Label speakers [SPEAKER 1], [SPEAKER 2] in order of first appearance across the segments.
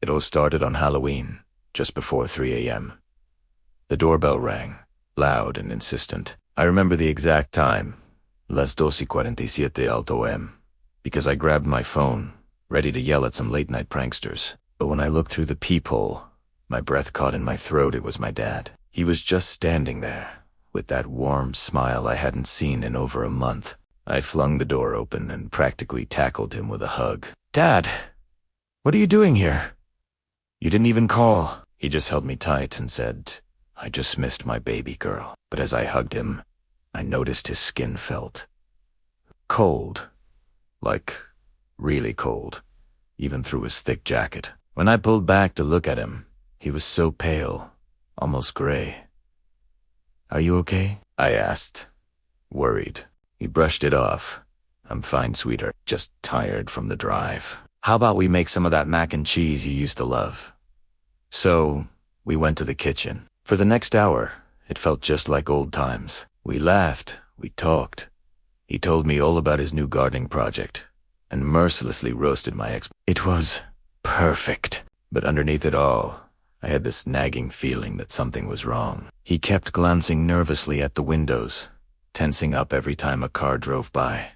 [SPEAKER 1] It all started on Halloween, just before 3 a.m. The doorbell rang, loud and insistent. I remember the exact time, las 2:47 Alto M, because I grabbed my phone, ready to yell at some late-night pranksters. But when I looked through the peephole, my breath caught in my throat. It was my dad. He was just standing there, with that warm smile I hadn't seen in over a month. I flung the door open and practically tackled him with a hug. "Dad, what are you doing here? You didn't even call." He just held me tight and said, "I just missed my baby girl." But as I hugged him, I noticed his skin felt cold, like really cold, even through his thick jacket. When I pulled back to look at him, he was so pale, almost gray. "Are you okay?" I asked, worried. He brushed it off. "I'm fine, sweetheart, just tired from the drive. How about we make some of that mac and cheese you used to love?" So, we went to the kitchen. For the next hour, it felt just like old times. We laughed, we talked. He told me all about his new gardening project, and mercilessly roasted my ex. It was perfect. But underneath it all, I had this nagging feeling that something was wrong. He kept glancing nervously at the windows, tensing up every time a car drove by.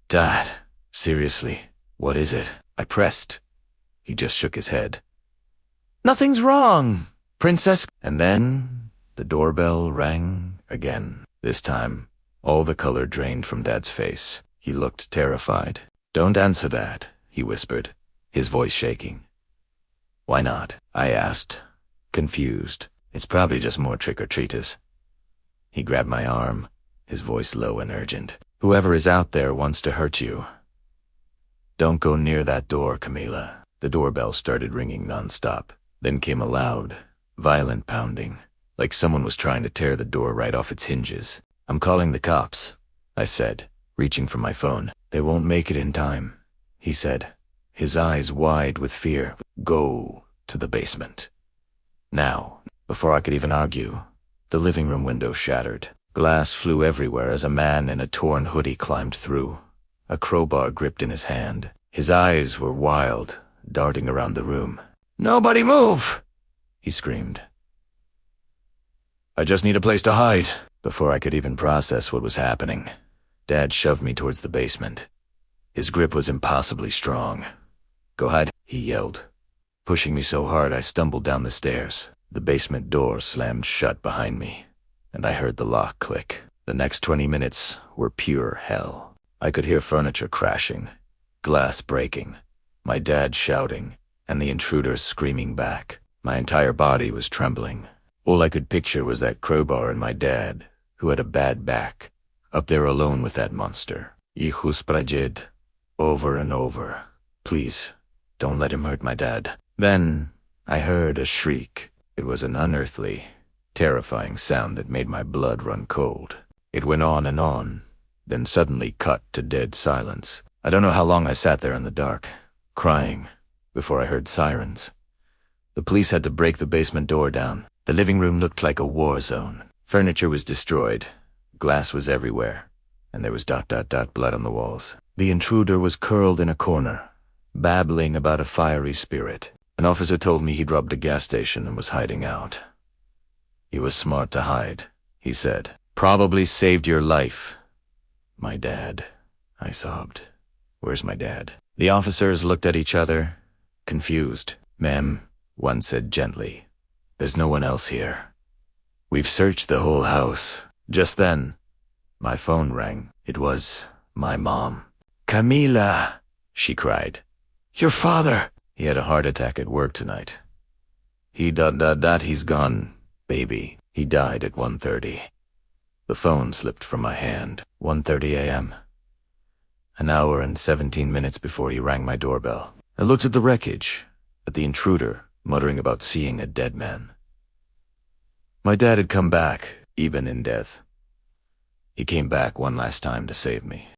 [SPEAKER 1] "Dad, seriously, what is it?" I pressed. He just shook his head. "Nothing's wrong, princess." And then the doorbell rang again. This time, all the color drained from Dad's face. He looked terrified. "Don't answer that," he whispered, his voice shaking. "Why not?" I asked, confused. "It's probably just more trick-or-treaters." He grabbed my arm, his voice low and urgent. "Whoever is out there wants to hurt you. Don't go near that door, Camila." The doorbell started ringing nonstop. Then came a loud, violent pounding, like someone was trying to tear the door right off its hinges. "I'm calling the cops," I said, reaching for my phone. "They won't make it in time," he said, his eyes wide with fear. "Go to the basement. Now." Before I could even argue, the living room window shattered. Glass flew everywhere as a man in a torn hoodie climbed through, a crowbar gripped in his hand. His eyes were wild, darting around the room. "Nobody move!" he screamed. "I just need a place to hide." Before I could even process what was happening, Dad shoved me towards the basement. His grip was impossibly strong. "Go hide," he yelled, pushing me so hard I stumbled down the stairs. The basement door slammed shut behind me, and I heard the lock click. The next 20 minutes were pure hell. I could hear furniture crashing, glass breaking, my dad shouting, and the intruders screaming back. My entire body was trembling. All I could picture was that crowbar and my dad, who had a bad back, up there alone with that monster. "Hijos prajed," over and over. "Please, don't let him hurt my dad." Then I heard a shriek. It was an unearthly, terrifying sound that made my blood run cold. It went on, then suddenly cut to dead silence. I don't know how long I sat there in the dark, crying, before I heard sirens. The police had to break the basement door down. The living room looked like a war zone. Furniture was destroyed, glass was everywhere, and there was ... blood on the walls. The intruder was curled in a corner, babbling about a fiery spirit. An officer told me he'd robbed a gas station and was hiding out. "He was smart to hide," he said. "Probably saved your life." "My dad," I sobbed. "Where's my dad?" The officers looked at each other, confused. "Ma'am," one said gently, "there's no one else here. We've searched the whole house." Just then, my phone rang. It was my mom. "Camila," she cried. "Your father!" "He had a heart attack at work tonight. He's gone, baby. He died at 1:30. The phone slipped from my hand. 1:30 a.m. An hour and 17 minutes before he rang my doorbell. I looked at the wreckage, at the intruder, muttering about seeing a dead man. My dad had come back, even in death. He came back one last time to save me.